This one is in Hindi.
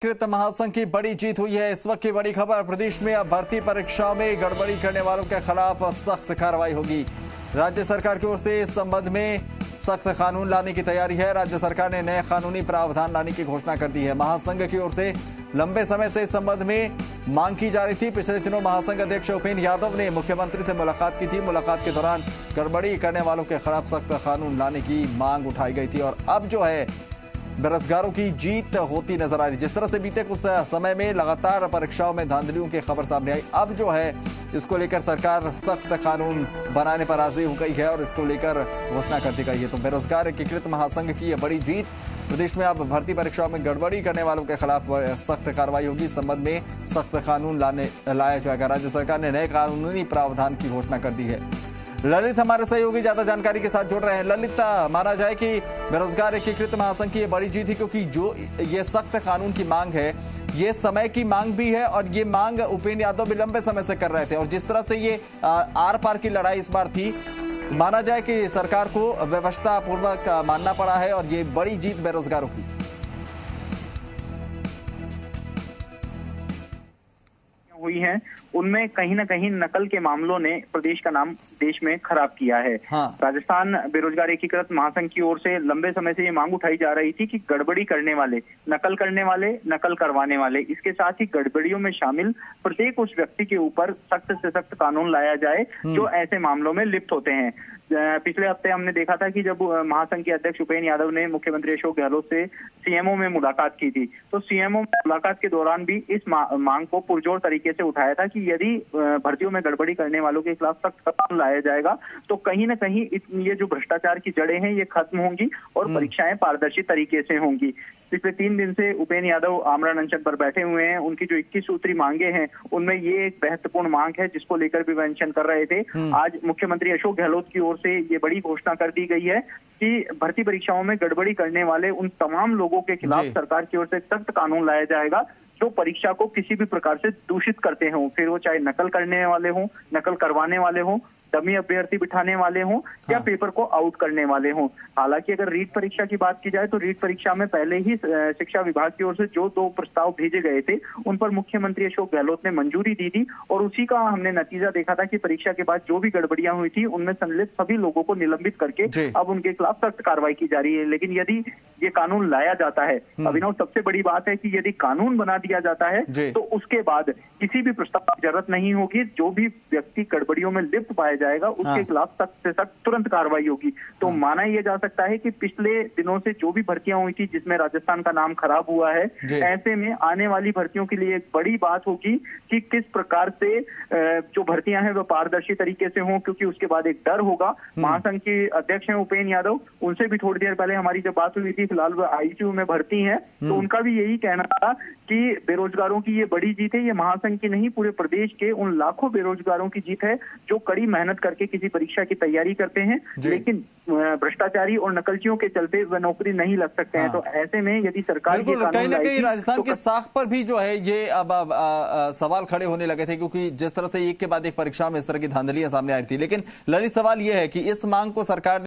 कृत महासंघ की बड़ी जीत हुई है। इस वक्त की बड़ी खबर, प्रदेश में अब भर्ती परीक्षाओं में गड़बड़ी करने वालों के खिलाफ सख्त कार्रवाई होगी। राज्य सरकार की ओर से इस संबंध में सख्त कानून लाने की तैयारी है। राज्य सरकार ने नए कानूनी प्रावधान लाने की घोषणा कर दी है। महासंघ की ओर से लंबे समय से इस संबंध में मांग की जा रही थी। पिछले दिनों महासंघ अध्यक्ष उपेंद्र यादव ने मुख्यमंत्री से मुलाकात की थी। मुलाकात के दौरान गड़बड़ी करने वालों के खिलाफ सख्त कानून लाने की मांग उठाई गई थी और अब जो है बेरोजगारों की जीत होती नजर आ रही। जिस तरह से बीते कुछ समय में लगातार परीक्षाओं में धांधलियों की खबर सामने आई, अब जो है इसको लेकर सरकार सख्त कानून बनाने पर राजी हो गई है और इसको लेकर घोषणा कर दी गई है। तो बेरोजगार एकीकृत महासंघ की यह बड़ी जीत, प्रदेश में अब भर्ती परीक्षाओं में गड़बड़ी करने वालों के खिलाफ सख्त कार्रवाई होगी। इस संबंध में सख्त कानून लाया जाएगा। राज्य सरकार ने नए कानूनी प्रावधान की घोषणा कर दी है। ललित हमारे सहयोगी ज्यादा जानकारी के साथ जुड़ रहे हैं। ललित, माना जाए कि बेरोजगार एकीकृत महासंघ की ये बड़ी जीत है, क्योंकि जो ये सख्त कानून की मांग है, ये समय की मांग भी है और ये मांग उपेंद्र यादव भी लंबे समय से कर रहे थे। और जिस तरह से ये आर पार की लड़ाई इस बार थी, माना जाए कि सरकार को व्यवस्था पूर्वक मानना पड़ा है और ये बड़ी जीत बेरोजगारों की हुई है। उनमें कहीं ना कहीं नकल के मामलों ने प्रदेश का नाम देश में खराब किया है। राजस्थान बेरोजगार एकीकृत महासंघ की ओर से लंबे समय से ये मांग उठाई जा रही थी कि गड़बड़ी करने वाले, नकल करने वाले, नकल करवाने वाले, इसके साथ ही गड़बड़ियों में शामिल प्रत्येक उस व्यक्ति के ऊपर सख्त से सख्त कानून लाया जाए जो ऐसे मामलों में लिप्त होते हैं। पिछले हफ्ते हमने देखा था कि जब महासंघ के अध्यक्ष उपेंद्र यादव ने मुख्यमंत्री अशोक गहलोत से सीएमओ में मुलाकात की थी, तो सीएमओ मुलाकात के दौरान भी इस मांग को पुरजोर तरीके से उठाया था कि यदि भर्तियों में गड़बड़ी करने वालों के खिलाफ सख्त कानून लाया जाएगा तो कहीं ना कहीं ये जो भ्रष्टाचार की जड़ें हैं ये खत्म होंगी और परीक्षाएं पारदर्शी तरीके से होंगी। पिछले 3 दिन से उपेंद्र यादव आमरण अनशन पर बैठे हुए हैं। उनकी जो 21 सूत्री मांगे हैं उनमें ये एक महत्वपूर्ण मांग है जिसको लेकर भी मेंशन कर रहे थे। आज मुख्यमंत्री अशोक गहलोत की ओर से ये बड़ी घोषणा कर दी गई है कि भर्ती परीक्षाओं में गड़बड़ी करने वाले उन तमाम लोगों के खिलाफ सरकार की ओर से सख्त कानून लाया जाएगा जो परीक्षा को किसी भी प्रकार से दूषित करते हों, फिर वो चाहे नकल करने वाले हों, नकल करवाने वाले हों, डमी अभ्यर्थी बिठाने वाले हों या पेपर को आउट करने वाले हों। हालांकि अगर रीट परीक्षा की बात की जाए तो रीट परीक्षा में पहले ही शिक्षा विभाग की ओर से जो 2 प्रस्ताव भेजे गए थे उन पर मुख्यमंत्री अशोक गहलोत ने मंजूरी दी थी और उसी का हमने नतीजा देखा था कि परीक्षा के बाद जो भी गड़बड़ियां हुई थी उनमें सम्मिलित सभी लोगों को निलंबित करके अब उनके खिलाफ सख्त कार्रवाई की जा रही है। लेकिन यदि ये कानून लाया जाता है, अभिनव, सबसे बड़ी बात है कि यदि कानून बना दिया जाता है तो उसके बाद किसी भी प्रस्ताव की जरूरत नहीं होगी। जो भी व्यक्ति गड़बड़ियों में लिप्त पाया जाएगा उसके खिलाफ सख्त से सख्त तुरंत कार्रवाई होगी। तो माना यह जा सकता है कि पिछले दिनों से जो भी भर्तियां हुई थी जिसमें राजस्थान का नाम खराब हुआ है, ऐसे में आने वाली भर्तियों के लिए एक बड़ी बात होगी कि किस प्रकार से जो भर्तियां हैं वो पारदर्शी तरीके से हों, क्योंकि उसके बाद एक डर होगा। महासंघ के अध्यक्ष हैं उपेंद्र यादव, उनसे भी थोड़ी देर पहले हमारी जब बात हुई थी, फिलहाल वो आईसीयू में भर्ती हैं, तो उनका भी यही कहना था कि बेरोजगारों की ये बड़ी जीत है, ये महासंघ की नहीं पूरे प्रदेश के उन लाखों बेरोजगारों की जीत है जो कड़ी मेहनत करके किसी परीक्षा की तैयारी करते हैं लेकिन भ्रष्टाचारी और नकलचियों के चलते वह नौकरी नहीं लग सकते हैं। तो ऐसे में यदि सरकार कहीं ना कहीं राजस्थान की साख पर भी जो है ये अब सवाल खड़े होने लगे थे, क्योंकि जिस तरह से एक के बाद एक परीक्षा में इस तरह की धांधलियां सामने आ रही थी। लेकिन ललित, सवाल यह है कि इस मांग को सरकार